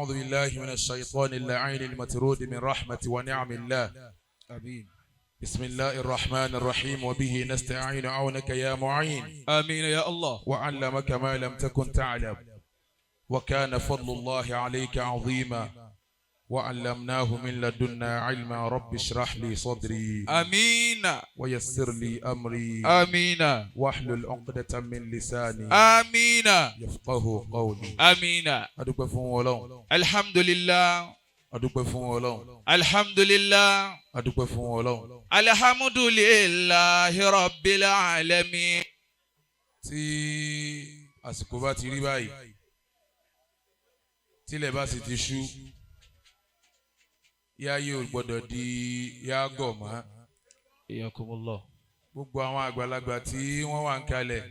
أعوذ بالله من الشيطان اللعين المطرود من رحمة ونعم الله. آمين. بسم الله الرحمن الرحيم وبه نستعين عونك يا معين. آمين يا الله. وعلمك ما لم تكن تعلم وكان فضل الله عليك عظيما وعلمناه من لدنا علما. رب اشرح لي صدري آمين. ويسر لي أمري آمين. واحلل عقدة من لساني آمين. يفقه قولي. آمين. أدوك فون ولون. الحمد لله. أدوك فون ولون. الحمد لله. أدوك فون ولون. الحمد لله رب العالمين. tí àsìkò bá ti rí báyìí tílẹ̀ bá sì ti ṣú yáyé ò gbọ́dọ̀ di yágọ̀ mọ́. Iyakumullah. gbogbo àwọn àgbàlagbà tí wọ́n wà ń kalẹ̀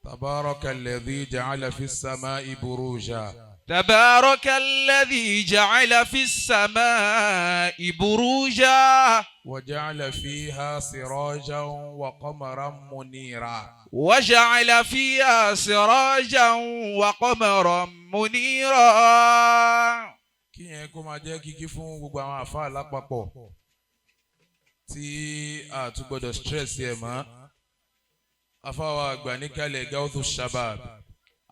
tabaraka alladhi ja'ala fi samai buruja. تبارك الذي جعل في السماء بروجا وجعل فيها سراجا وقمرا منيرا. وجعل فيها سراجا وقمرا منيرا. kí yẹn kó máa jẹ́ kíkí fún gbogbo àwọn àfáà lápapọ̀ tí a tún gbọ́dọ̀ stress yẹ mọ́. àfáà wa àgbà níkàlẹ̀ GAOZU SHABAAB.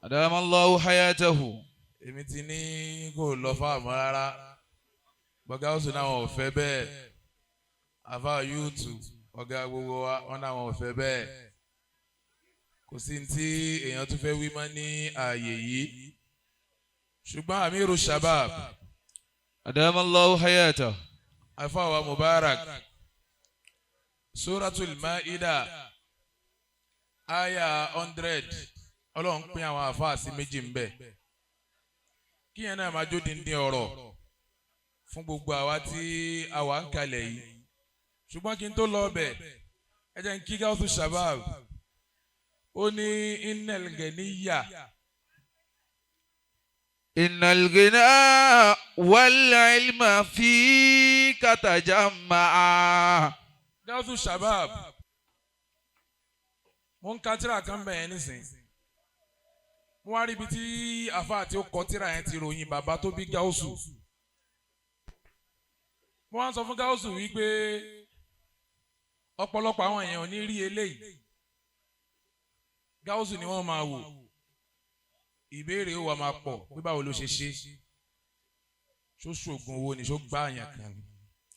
أدام الله حياته. èmi ti ní kó lọ fáàmù rárá GAOZU náà wọn ò fẹ́ bẹ́ẹ̀. àfáà yúùtù ọ̀gá gbogbo wa wọn náà wọn ò fẹ́ bẹ́ẹ̀. kò sí ní tí èèyàn tún fẹ́ wí mọ́ ní ààyè yìí ṣùgbọ́n Amiru Shabab. أدام الله حياته. àfáà wa Mubarak Suratul Maida aya 100 Ọlọ́run pín àwọn àfáà sí méjì ń bẹ. kí yẹn náà máa jó díndín ọ̀rọ̀ fún gbogbo àwa tí a wà ń kalẹ̀ yìí. ṣùgbọ́n kí n tó lọ bẹ̀ ẹ jẹ́ n kí GAOZU Shabab. ó ní innal ganiya. إن الغنى والعلم فيك تجمعا. GAOZU Shabab. mo ń ka tírà kan bẹ̀ yẹn nísìnyí. mo wá rí ibi tí àfáà tí ó kọ tírà yẹn ti ròyìn bàbá tó bí GAOZU. mo wá ń sọ fún GAOZU wípé ọ̀pọ̀lọpọ̀ àwọn èèyàn ò ní rí eléyìí. GAOZU ni wọ́n máa wò. ìbéèrè ó wà máa pọ̀ pé báwo ló ṣe ṣe. ṣó ṣoògùn owó ni ṣó gbá àyàn kan ni.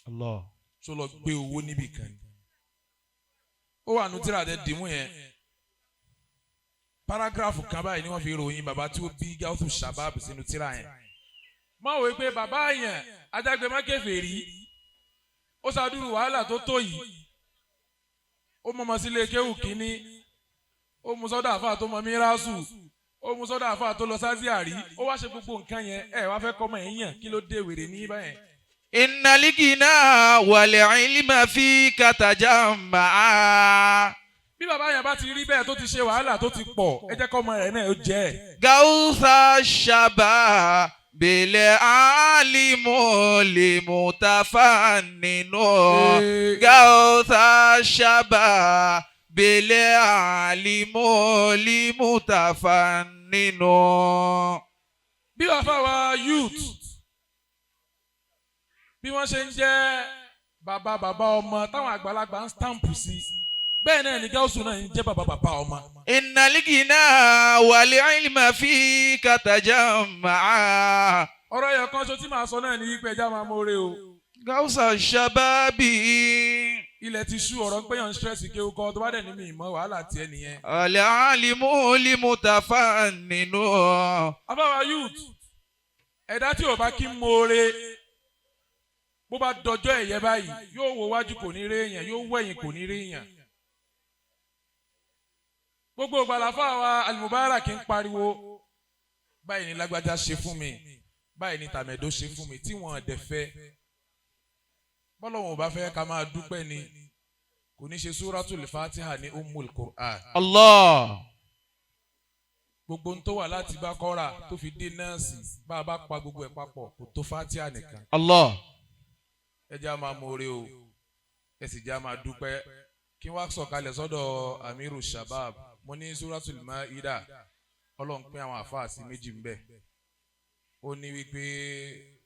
Allah. ṣó lọ gbé owó níbì kan ni. ó wà nù tírà tẹ dìímú yẹn. paragraph kan báyìí ni wọ́n fi ròyìn bàbá tí ó bí GAOZU Shabab sínú tírà yẹn. má wò pé bàbá yẹn adágbémákèfèrí ó ṣàdúró wàhálà tó tó yìí. ó mọ̀mọ́ sílé kéwù kínní. ó mú sọ́dọ̀ àfáà tó mọ mírásù. ó mú sọ́dọ̀ àfáà tó lọ sáṣíàrí. ó wá ṣe gbogbo nǹkan yẹn ẹ wá fẹ́ kọ́mọ ẹ̀yìn yàn kí ló dé wèrè ní báyẹn. إن الغنى والعلم فيك تجمعا. bí bàbá yẹn bá ti rí bẹ́ẹ̀ tó ti ṣe wàhálà tó ti pọ̀ ẹ jẹ́ kọ́mọ rẹ̀ náà ó jẹ́ ẹ̀. GAOZU SHABAAB العالم المتفنن. GAOZU SHABAAB العالم المتفنن. bí bàbá wa youth bí wọ́n ṣe ń jẹ́ bàbá ọmọ táwọn àgbàlagbà ń stampu sí bẹ́ẹ̀ náà ni GAOZU náà ń jẹ́ bàbá ọmọ. إن الغنى والعلم فيك تجمعا. ọ̀rọ̀ yẹn kan ṣo tí màá sọ náà ní wípé ẹja máa mórè o. GAOZU SHABAAB. ilẹ̀ ti ṣú ọ̀rọ̀ pé yàn ń stress kéwú kọ́ tó bá dẹ̀ ní mi ìmọ̀ wàhálà tiẹ̀ nìyẹn. العالم المتفنن. afáwa youth ẹ̀dá tí ò bá kí ń mórè bó bá dọjọ́ ẹ̀yẹ báyìí yóò wo wájú kò ní rí èèyàn yóò wẹ̀yìn kò ní rí èèyàn. gbogbo ìgbàlàfà wa Mubarak ń pariwo báyìí ní lágbájá ṣe fún mi báyìí ní tàmẹ̀dó ṣe fún mi tí wọ́n dẹ̀ fẹ́. bọ́lọ́wọ́n ò bá fẹ́ ká máa dúpẹ́ ni kò ní ṣe Suratul Fatiha ní Ummul Qur'an. Allah. gbogbo ń tó wà láti Baqara tó fi dé Nasi bá a bá pa gbogbo ẹ̀ papọ̀ kò tó Fatiha nìkan. Allah. ẹ jẹ́ a máa mórè o ẹ sì jẹ́ a máa dúpẹ́ kí wọ́n sọ̀kalẹ̀ sọ́dọ̀ Amiru Shabab. mo ní Suratul Maida Ọlọ́run pín àwọn àfáà sí méjì ń bẹ. ó ní wípé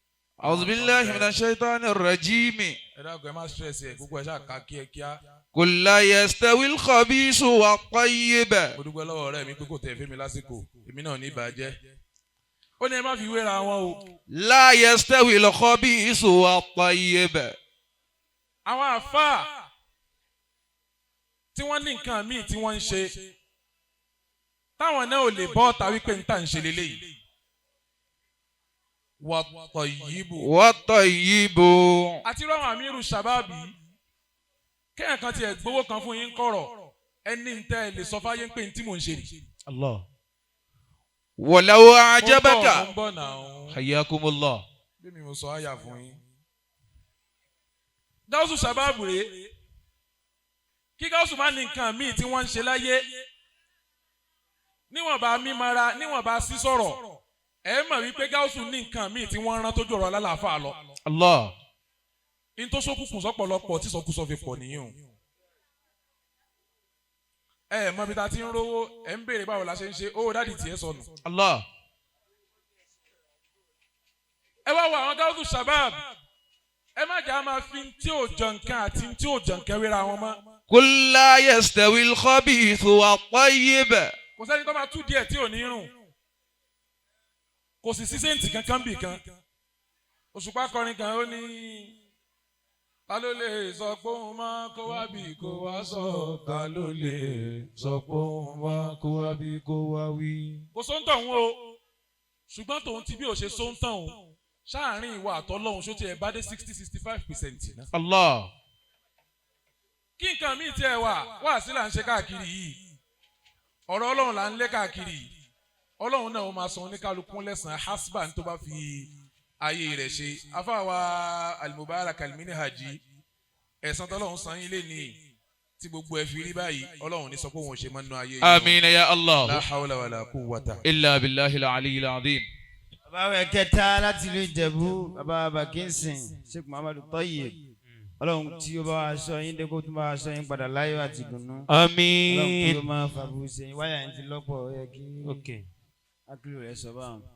أعوذ بالله من الشيطان الرجيم ẹ dákun ẹ má stress ẹ gbogbo ẹ ṣáà ká kíákíá. قل لا يستوي الخبيث والطيب. mo dúpẹ́ lọ́wọ́ ọ̀rẹ́ mi pé kò tẹ̀ fẹ́ mi lásìkò èmi náà ní ìbàjẹ́. ó ní ẹ má fi wéra wọn o. لا يستوي الخبيث والطيب. àwọn àfáà tí wọ́n ní nǹkan míì tí wọ́n ń ṣe táwọn náà ò lè bọ́ ọ̀tá wípé níta ń ṣe lélẹ́yìí. والطيب. àti rọ́wọ́n Amiru Shababi kéèyàn kan tiẹ̀ gbowó kan fún yín kọ̀rọ̀ ẹni ń tẹ́ ẹ lè sọ fáyé pé ní tí mò ń ṣe rí. الله. ولو mo أعجبك ń bọ̀ náà. حياكم الله. bí mi mo sọ àyà fún yín. GAOZU Shabab rèé kí GAOZU má ní nǹkan míì tí wọ́n ń ṣe láyé níwọ̀nba mímara níwọ̀nba sísọ̀rọ̀ ẹ mọ̀ wípé GAOZU ní nǹkan míì tí wọ́n rán tó jọ̀rọ̀ alálàáfà lọ. الله. in tó sókùnkùn sọ́pọ̀lọpọ̀ tí sọkúsọ fi pọ̀ nìyẹn o. ẹ mọ̀ bí ta ti ń rówó ẹ ń béèrè báwo la ṣe ń ṣe owó dádì tiẹ̀ sọnù. الله. ẹ wá wo àwọn GAOZU Shabab ẹ má jà máa fi tí ò jọ nǹkan àti tí ò jọ nǹkan wéra wọn mọ́. قل لا يستوي الخبيث والطيب. kò sẹ́ni tó máa tú díẹ̀ tí ò ní rùn kò sì sí sẹ́ǹtì kankan bì kan Òṣùpá kọrin kan ó ní ta ló lè sọ pé òun máa kó wá bí kó wá sọ ta ló lè sọ pé òun máa kó wá bí kó wá wí. kò sóńtàn òun o ṣùgbọ́n tòun ti bí ò ṣe sóńtàn òun ṣáàrin ìwà àtọ́lọ́hún ṣó tiẹ̀ bá dé 60-65% náà. الله. kí nǹkan míì tiẹ̀ wà sí là ń ṣe káàkiri yìí ọ̀rọ̀ Ọlọ́run là ń lé káàkiri yìí Ọlọ́run náà ó máa san oníkálukú lẹ́sàn-án hasban tó bá fi ayé rẹ̀ ṣe afáwa al-Mubarak al-Minhaji ẹ̀san tọ́lọ́run san yín lé ní tí gbogbo ẹ̀ fi rí báyìí Ọlọ́run ní sọ pé òun ṣe máa ń ná ayé yìí. آمين يا الله. la hawla wala quwwata. إلا بالله العلي العظيم. bàbá wa kẹta láti ìlú Ìjẹ̀bú bàbá Bakinsi Sheikh Muhammadu Tayyib Ọlọ́run tí ó bá wa sọ yín dé kó tún bá wa sọ yín padà láyọ̀ àti ìdùnnú. آمين. Ọlọ́run tí ó máa fàbùsẹ̀ yín wáyà yín ti lọ́pọ̀ ó yẹ kí Okay. akílù rẹ̀ sọ báwọn.